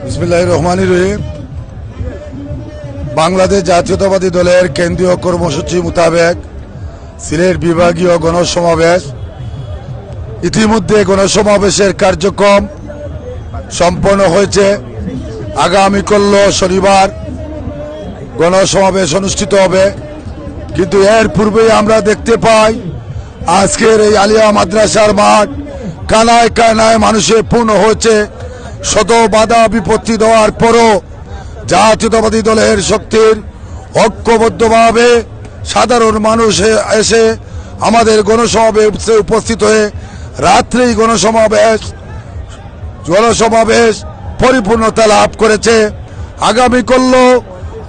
বিসমিল্লাহির রহমানির রহিম। বাংলাদেশ জাতীয়তাবাদী দলের কেন্দ্রীয় কর্মসূচি মোতাবেক সিলেট বিভাগীয় গণসমাবেশ, ইতিমধ্যে গণসমাবেশের কার্যক্রম সম্পন্ন হয়েছে। আগামীকাল শনিবার গণসমাবেশ অনুষ্ঠিত হবে, কিন্তু এর পূর্বেই আমরা দেখতে পাই আজকের এই আলিয়া মাদ্রাসার মাঠ কানায় কানায় মানুষে পূর্ণ হয়েছে। শত বাধা বিপত্তি দেওয়ার পরও জাতীয়তাবাদী দলের শক্তির ঐক্যবদ্ধভাবে সাধারণ মানুষ এসে আমাদের গণসমাবেশে উপস্থিত হয়ে রাত্রেই গণসমাবেশ পরিপূর্ণতা লাভ করেছে। আগামীকাল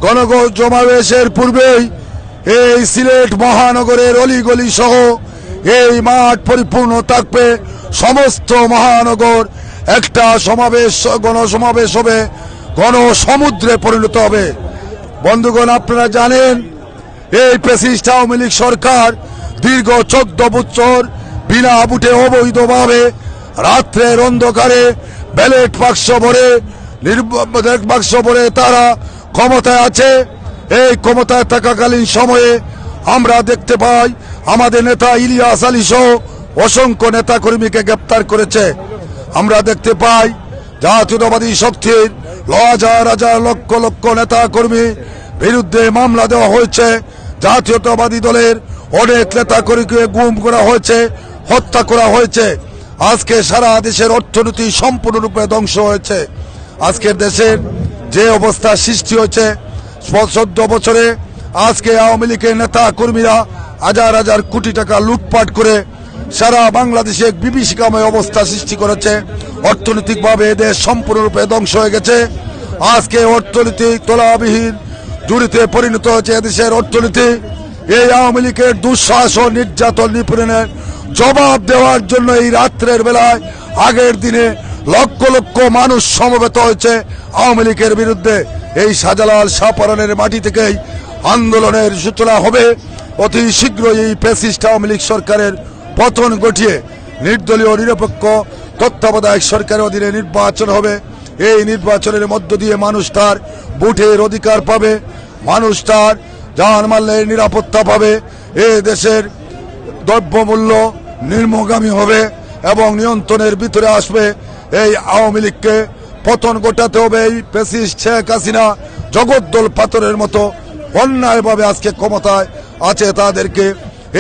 গণসমাবেশের পূর্বেই এই সিলেট মহানগরের অলিগলি সহ এই মাঠ পরিপূর্ণ থাকবে। সমস্ত মহানগর একটা গণসমাবেশ হবে, গণসমুদ্রে পরিণত হবে। বন্ধুগণ, আপনারা জানেন এই ফ্যাসিস্ট আওয়ামী লীগ সরকার দীর্ঘ 14 বছর বিনা ভোটে অবৈধভাবে রাত্রের অন্ধকারে ব্যালট বাক্স ভরে তারা ক্ষমতায় আছে। এই ক্ষমতায় থাকাকালীন সময়ে আমরা দেখতে পাই আমাদের নেতা ইলিয়াস আলী সহ অসংখ্য নেতা কর্মীকে গ্রেপ্তার করেছে। আমরা দেখতে পাই জাতীয়তাবাদী শক্তির হাজার হাজার লক্ষ লক্ষ নেতা কর্মী বিরুদ্ধে মামলা দেওয়া হয়েছে। জাতীয়তাবাদী দলের অনেক নেতা কর্মীকে গুম করা হয়েছে, হত্যা করা হয়েছে। আজকে সারা দেশের অর্থনীতি সম্পূর্ণরূপে ধ্বংস হয়েছে। আজকের দেশের যে অবস্থা সৃষ্টি হয়েছে, 14 বছরে আজকে আওয়ামী লীগের নেতা কর্মীরা হাজার হাজার কোটি টাকা লুটপাট করে সারা বাংলাদেশে বিভীষিকাময় অবস্থা সৃষ্টি করেছে। অর্থনৈতিকভাবে দেশ সম্পূর্ণরূপে ধ্বংস হয়ে গেছে। আজকে অর্থনৈতিক তলাবিহীন জুড়িতে পরিণত হয়েছে এদেশের অর্থনীতি। এই আওয়ামী লীগের দুঃশাসন, নির্যাতন, নিপীড়নের জবাব দেওয়ার জন্য এই রাত্রের বেলায় আগের দিনে লক্ষ লক্ষ মানুষ সমবেত হয়েছে আওয়ামী লীগের বিরুদ্ধে। এই শাহজালাল শাহপরানের মাটি থেকেই আন্দোলনের সূচনা হবে। অতি শীঘ্রই এই ফ্যাসিস্ট আওয়ামী লীগ সরকারের পতন ঘটিয়ে নির্দলীয় নিরপেক্ষ তত্ত্বাবধায়ক সরকারের অধীনে নির্বাচন হবে। এই নির্বাচনের মধ্য দিয়ে মানুষ তার ভোটের অধিকার পাবে, মানুষ তার জানমালের নিরাপত্তা পাবে। এই দেশের দ্রব্যমূল্য নিম্নগামী হবে এবং নিয়ন্ত্রণের ভিতরে আসবে। এই আওয়ামী লীগকে পতন ঘটাতে হবে। এই ফ্যাসিস্ট শেখ হাসিনা জগদ্দল পাথরের মতো অন্যায়ভাবে আজকে ক্ষমতায় আছে, তাদেরকে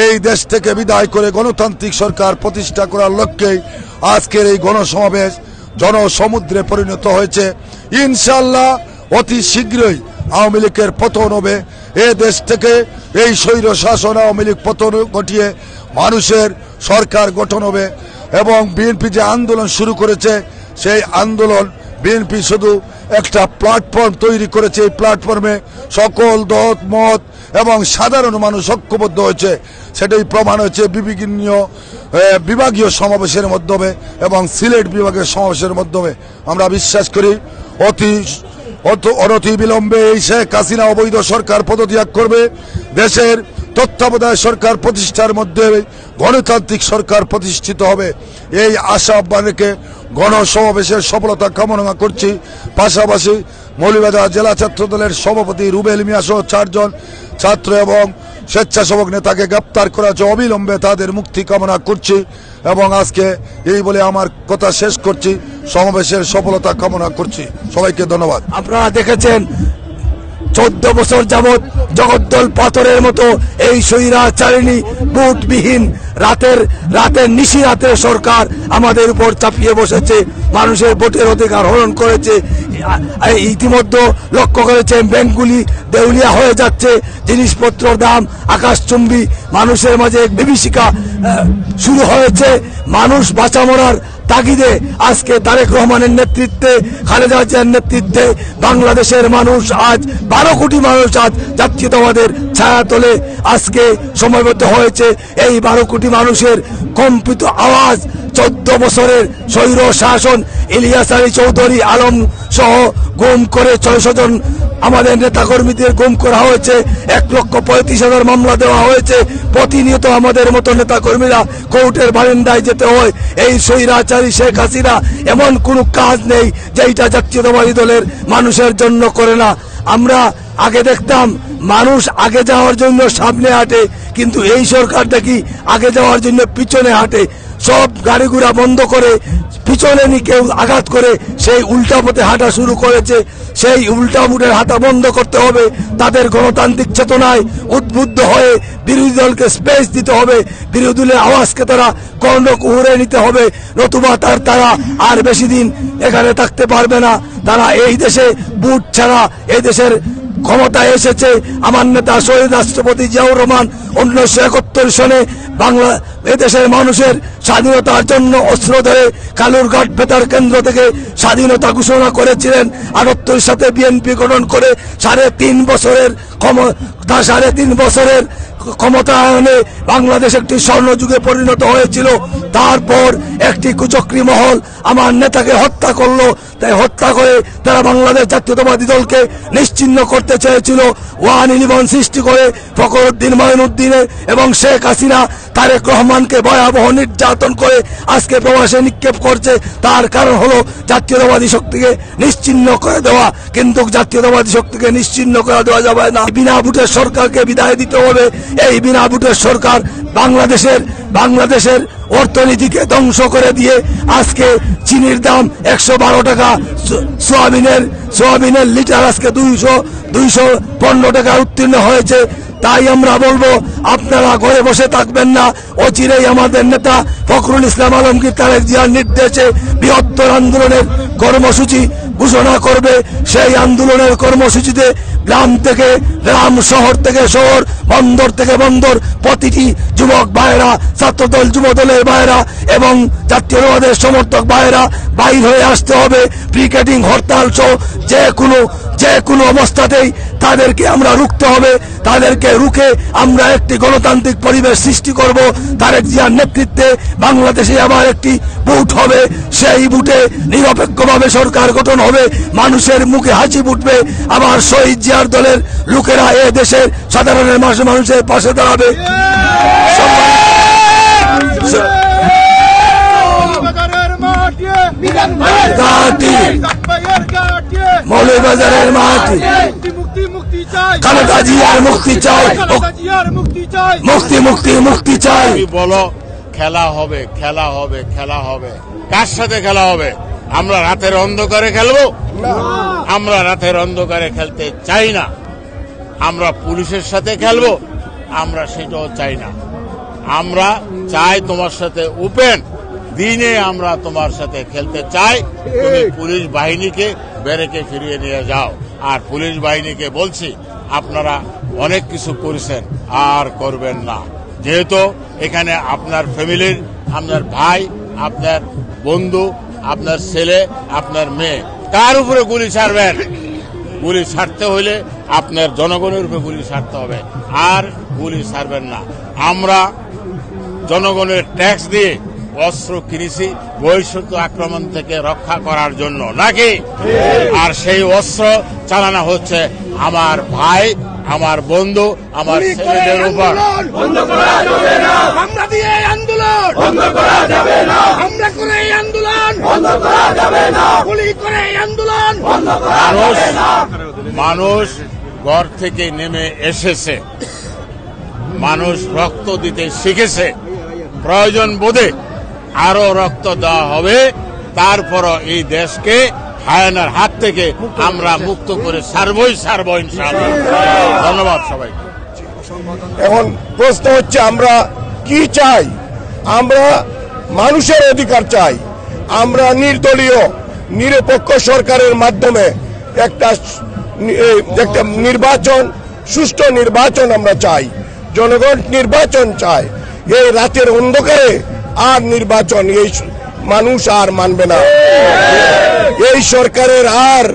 এই দেশ থেকে বিদায় করে গণতান্ত্রিক সরকার প্রতিষ্ঠা করার লক্ষ্যেই আজকের এই গণসমাবেশ জনসমুদ্রে পরিণত হয়েছে। ইনশাআল্লাহ অতি শীঘ্রই আওয়ামী লীগের পতন হবে। এ দেশ থেকে এই স্বৈর শাসন আওয়ামী লীগ পতন ঘটিয়ে মানুষের সরকার গঠন হবে। এবং বিএনপি যে আন্দোলন শুরু করেছে, সেই আন্দোলন বিএনপি শুধু একটা প্ল্যাটফর্ম তৈরি করেছে। এই প্ল্যাটফর্মে সকল দল মত এবং সাধারণ মানুষ ঐক্যবদ্ধ হয়েছে। সেটাই প্রমাণ হয়েছে বিভাগীয় সমাবেশের মাধ্যমে এবং সিলেট বিভাগের সমাবেশের মাধ্যমে। আমরা বিশ্বাস করি অনতি বিলম্বে এই শেখ হাসিনা অবৈধ সরকার পদত্যাগ করবে। দেশের তত্ত্বাবধায়ক সরকার প্রতিষ্ঠার মধ্যে গণতান্ত্রিক সরকার প্রতিষ্ঠিত হবে। এই আশা আহ্বান রেখে গণসমাবেশের সফলতা কামনা করছি। পাশাপাশি মৌলভীবাজার জেলা ছাত্র দলের সভাপতি রুবেল মিয়া সহ 4 জন ছাত্র এবং স্বেচ্ছাসেবক নেতাকে গ্রেপ্তার করা হয়েছে। অবিলম্বে তাদের মুক্তি কামনা করছি এবং আজকে এই বলে আমার কথা শেষ করছি। সমাবেশের সফলতা কামনা করছি। সবাইকে ধন্যবাদ। আপনারা দেখেছেন 14 বছর যাবৎ জগদ্দল পাথরের মতো এই স্বৈরাচারিণী ভোটবিহীন রাতের নিশি রাতের সরকার আমাদের উপর চাপিয়ে বসেছে, মানুষের ভোটের অধিকার হরণ করেছে। ইতিমধ্যে লক্ষ্য করেছেন ব্যাংকগুলি দেউলিয়া হয়ে যাচ্ছে, জিনিসপত্রের দাম আকাশচুম্বী, মানুষের মাঝে বিভীষিকা শুরু হয়েছে। মানুষ বাঁচা মরার তাগিদে আজকে তারেক রহমানের নেতৃত্বে, খালেদা জিয়ার নেতৃত্বে বাংলাদেশের মানুষ আজ 12 কোটি মানুষ আজ জাতীয়তাবাদের ছায়াতলে আজকে সমবেত হয়েছে। এই 12 কোটি মানুষের কম্পিত আওয়াজ 14 বছরের স্বৈর শাসন ইলিয়াস আলী চৌধুরী আলম সহ গুম করে 600 জন আমাদের নেতাকর্মীদের গুম করা হয়েছে, 1,35,000 মামলা দেওয়া হয়েছে। প্রতিনিয়ত আমাদের মতো নেতাকর্মীরা কোর্টের বারান্দায় যেতে হয়। এই স্বৈরাচারী শেখ হাসিনা এমন কোনো কাজ নেই যেটা জাতীয়তাবাদী দলের মানুষের জন্য করে না। আমরা আগে দেখতাম মানুষ আগে যাওয়ার জন্য সামনে হাঁটে, কিন্তু এই সরকার দেখি আগে যাওয়ার জন্য পিছনে হাঁটে। সব গাড়ি ঘোড়া বন্ধ করে পিছনে নি কেউ আঘাত করে সেই উল্টা পথে হাঁটা শুরু করেছে। সেই উল্টা মুটের হাঁটা বন্ধ করতে হবে। তাদের গণতান্ত্রিক চেতনায় উদ্বুদ্ধ হয়ে বিরোধী দলকে স্পেস দিতে হবে, বিরোধী দলের আওয়াজকে তারা কর্ণ কুহুরে নিতে হবে, নতুবা তারা আর বেশি দিন এখানে থাকতে পারবে না। তারা এই দেশে বুট ছাড়া এই দেশের ক্ষমতায় এসেছে আমার নেতা শহীদ রাষ্ট্রপতি জিয়াউর রহমান 1971 সনে বাংলা এদেশের মানুষের স্বাধীনতার জন্য অস্ত্র ধরে কালুরঘাট বেতার কেন্দ্র থেকে স্বাধীনতা ঘোষণা করেছিলেন। 78 সাথে বিএনপি গঠন করে 3.5 বছরের ক্ষমতায়নে বাংলাদেশ একটি স্বর্ণযুগে পরিণত হয়েছিল। তারপর একটি কুচক্রী মহল আমার নেতাকে হত্যা করলো। তাই হত্যা করে তারা বাংলাদেশ জাতীয়তাবাদী দলকে নিশ্চিহ্ন করতে চেয়েছিল। 1-11 সৃষ্টি করে ফখরুদ্দিন মাইনুদ্দিনের এবং শেখ হাসিনা তারেক রহমানকে ভয়াবহ নির্যাতন করে আজকে প্রবাসে নিক্ষেপ করছে। তার কারণ হলো জাতীয়তাবাদী শক্তিকে নিশ্চিহ্ন করে দেওয়া। কিন্তু জাতীয়তাবাদী শক্তিকে নিশ্চিহ্ন করে দেওয়া যাবে না। বিনা ভোটের সরকারকে বিদায় দিতে হবে। এই বিনা ভোটের সরকার বাংলাদেশের অর্থনীতিকে ধ্বংস করে দিয়ে আজকে চিনির দাম 112 টাকা, সোয়াবিনের লিটার আজকে 215 টাকা উত্তীর্ণ হয়েছে। তাই আমরা বলবো আপনারা ঘরে বসে থাকবেন না। অচিরেই আমাদের নেতা ফখরুল ইসলাম আলমগীর তারেক জিয়ার নির্দেশে বৃহত্তর আন্দোলনের কর্মসূচি ঘোষণা করবে। সেই আন্দোলনের কর্মসূচিতে গ্রাম থেকে গ্রাম, শহর থেকে শহর, বন্দর থেকে বন্দর প্রতিটি যুবক ভাইয়েরা, ছাত্রদল যুবদলের ভাইয়েরা এবং জাতীয়তাবাদের সমর্থক ভাইয়েরা বাইর হয়ে আসতে হবে। পিকেটিং, হরতাল সহ যে কোনো অবস্থাতেই তাদেরকে আমরা রুখতে হবে। তাদেরকে রুখে আমরা একটি গণতান্ত্রিক পরিবেশ সৃষ্টি করব। তারেক জিয়ার নেতৃত্বে বাংলাদেশে আবার একটি ভোট হবে। সেই ভোটে নিরপেক্ষভাবে সরকার গঠন হবে, মানুষের মুখে হাসি ফুটবে। আবার শহীদ জিয়ার দলের লোকেরা এ দেশের সাধারণ মানুষের পাশে দাঁড়াবে। মৌলভীবাজারের মাটি, খালেদা জিয়ার মুক্তি চাই, মুক্তি চাই। বলো খেলা হবে, খেলা হবে, খেলা হবে। কার সাথে খেলা হবে? আমরা রাতের অন্ধকারে খেলবো? আমরা রাতের অন্ধকারে খেলতে চাই না। আমরা পুলিশের সাথে খেলবো? আমরা সেটাও চাই না। আমরা চাই তোমার সাথে ওপেন দিনে আমরা তোমার সাথে খেলতে চাই। তুমি পুলিশ বাহিনীকে ব্যারেকে ফিরিয়ে নিয়ে যাও। আর পুলিশ বাহিনীকে বলছি, আপনারা অনেক কিছু করেছেন, আর করবেন না। যেহেতু এখানে আপনার ফ্যামিলির, আপনার ভাই, আপনার বন্ধু, আপনার ছেলে, আপনার মেয়ে, কার উপরে গুলি ছাড়বেন? গুলি ছাড়তে হইলে আপনার জনগণের উপরে গুলি ছাড়তে হবে, আর গুলি ছাড়বেন না। আমরা জনগণের ট্যাক্স দিয়ে অস্ত্র কিনেছি বহিঃশত্রু আক্রমণ থেকে রক্ষা করার জন্য নাকি? আর সেই অস্ত্র চালানো হচ্ছে আমার ভাই, আমার বন্ধু, আমার ছেলেদের উপর। বন্ধ করা যাবে না, আমরা দিয়ে আন্দোলন বন্ধ করা যাবে না, আমরা করে এই আন্দোলন বন্ধ করা যাবে না, গুলি করে এই আন্দোলন বন্ধ করা যাবে না। মানুষ ঘর থেকে নেমে এসেছে, মানুষ রক্ত দিতে শিখেছে। প্রয়োজন বোধে আরো রক্ত দেওয়া হবে। তারপরও এই দেশকে হায়ানার হাত থেকে আমরা মুক্ত করে ছাড়বো ইনশাআল্লাহ। ধন্যবাদ সবাইকে। এখন প্রশ্ন হচ্ছে আমরা কি চাই? আমরা মানুষের অধিকার চাই। আমরা নির্দলীয় নিরপেক্ষ সরকারের মাধ্যমে একটা নির্বাচন, সুষ্ঠু নির্বাচন আমরা চাই। জনগণ নির্বাচন চায়। এই রাতের অন্ধকারে আর নির্বাচন এই মানুষ আর মানবে না। এই সরকারের আর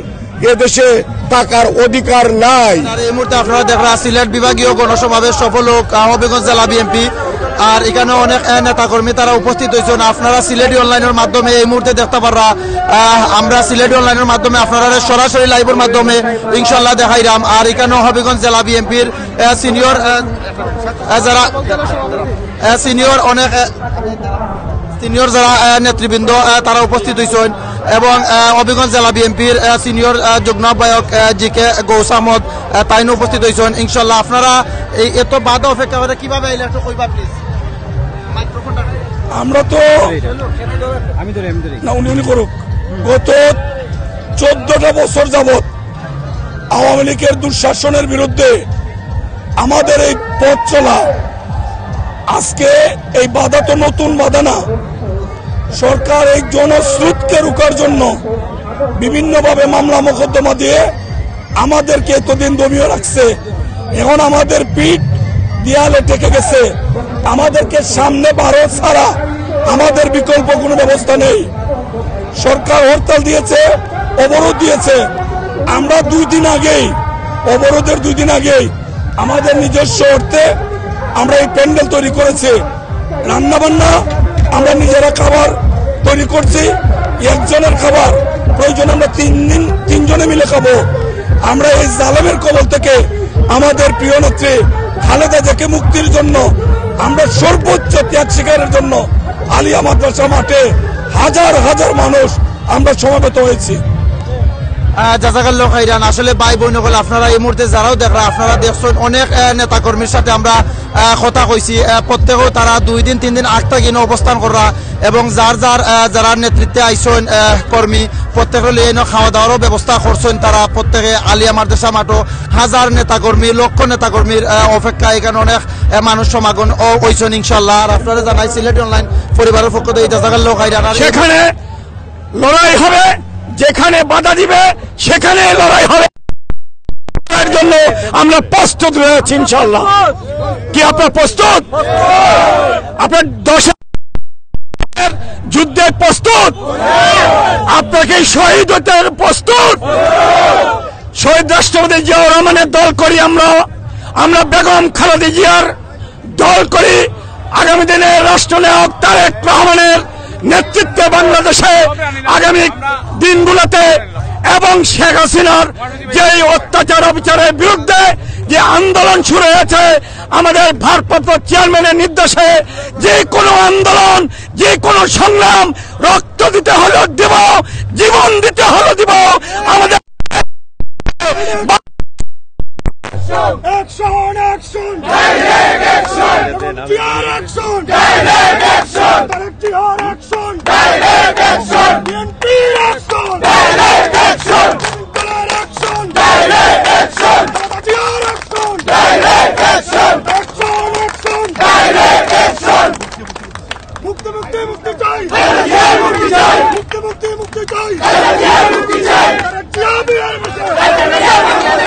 এদেশে থাকার অধিকার নাই। এই মুহূর্তে আপনারা দেখরা সিলেট বিভাগীয় গণসমাবেশ সফল হোক। কাহবেগঞ্জ জেলা বিএনপি আর এখানে অনেক নেতাকর্মী তারা উপস্থিত হয়েছেন। আপনারা সিলেটি অনলাইনের মাধ্যমে এই মুহূর্তে দেখতে পাররা, আমরা সিলেটি অনলাইনের মাধ্যমে আপনারা সরাসরি লাইভের মাধ্যমে ইনশাল্লাহ দেখাইলাম। আর এখানেও হবিগঞ্জ জেলা বিএনপির সিনিয়র যারা সিনিয়র যারা নেতৃবৃন্দ তারা উপস্থিত হয়েছেন এবং হবিগঞ্জ জেলা বিএনপির সিনিয়র যুগ্ম আহ্বায়ক জি.কে. গৌস আহমদ তাইনও উপস্থিত হয়েছেন। ইনশাল্লাহ আপনারা এই এত বাধা অপেক্ষা করে কিভাবে এলে একটু কইবা প্লিজ। আমরা তো না উনি করুক, গত 14টা বছর যাবৎ আওয়ামী লীগের দুঃশাসনের বিরুদ্ধে আমাদের এই পথ চলা, আজকে এই বাধা তো নতুন বাধা না। সরকার এই জনস্রোতকে রোকার জন্য বিভিন্নভাবে মামলা মোকদ্দমা দিয়ে আমাদেরকে এতদিন দমিয়ে রাখছে। এখন আমাদের পিঠ দেয়ালে ঠেকে গেছে। আমাদেরকে সামনে ভারত ছাড়া আমাদের বিকল্প কোনো ব্যবস্থা নেই। সরকার হরতাল দিয়েছে, অবরোধ দিয়েছে। আমরা 2 দিন আগেই, অবরোধের 2 দিন আগেই আমাদের নিজস্ব অর্থে আমরা এই প্যান্ডেল তৈরি করেছি। রান্না বান্না আমরা নিজেরা খাবার তৈরি করছি। একজনের খাবার প্রয়োজন আমরা 3 জনে মিলে খাবো। আমরা এই জালেমের কবল থেকে আমাদের প্রিয় নেত্রী খালেদা জিয়াকে মুক্তির জন্য আমরা সর্বোচ্চ ত্যাগ স্বীকারের জন্য আলিয়া মাদ্রাসা মাঠে হাজার হাজার মানুষ আমরা সমবেত হয়েছি। জাযাকাল্লাহ খাইরান। আসলে ভাই বোন হল আপনারা এই মুহূর্তে যারাও দেখরা, আপনারা দেখছেন অনেক নেতাকর্মীর সাথে আমরা কথা কইছি। প্রত্যেকেও তারা 2 দিন 3 দিন আগ থেকে অবস্থান করা এবং যারা নেতৃত্বে আইসেন কর্মী প্রত্যেকের লিয়ে খাওয়া দাওয়ারও ব্যবস্থা করছেন। তারা প্রত্যেকে আলিয়া মাদ্রাসা মাঠও হাজার নেতাকর্মী, লক্ষ নেতাকর্মীর অপেক্ষা এখানে অনেক মানুষ সমাগম হয়েছেন ইনশাল্লাহ। আর আপনারা জানাই সিলেট অনলাইন পরিবারের পক্ষ থেকে জাযাকাল্লাহ খাইরান। সেখানে লড়াই হবে, যেখানে বাধা দিবে সেখানে লড়াই হবে। এর জন্য আমরা প্রস্তুত রয়েছি ইনশাআল্লাহ। কি আপনার প্রস্তুত? আপনার 10 যুদ্ধে প্রস্তুত? আপনাকে শহীদ হতে প্রস্তুত? শহীদ রাষ্ট্রপতি জিয়াউর রহমানের দল করি আমরা বেগম খালেদা জিয়ার দল করি। আগামী দিনে রাষ্ট্রনায়ক তারেক রহমানের নেতৃত্বে বাংলাদেশে আগামী দিনগুলোতে এবং শেখ হাসিনার যে অত্যাচার অবিচারের বিরুদ্ধে যে আন্দোলন শুরু হয়েছে, আমাদের ভারপ্রাপ্ত চেয়ারম্যানের নির্দেশে যে কোনো আন্দোলন, যে কোনো সংগ্রাম রক্ত দিতে হলেও দেব, জীবন দিতে হলেও দিব। আমাদের Action! Action! Direct action! Action! Direct action! Action! Direct action! BNP action! Direct action! Action! Direct action! Action! Direct action! Action! Direct action! মুক্তি মুক্তি মুক্তি চাই! মুক্তি চাই! মুক্তি মুক্তি মুক্তি চাই! মুক্তি চাই! বিহার মিশন! বিহার মিশন!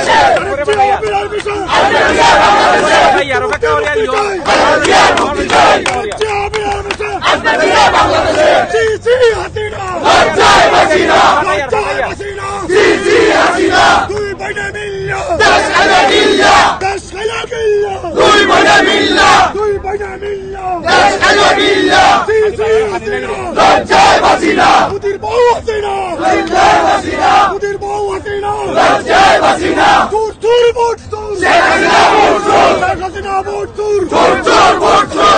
মুদির বউ হাসিনা! মুদির বউ হাসিনা! ভোট চোর! শেখ হাসিনা ভোট চোর! শেখ হাসিনা ভোট চোর!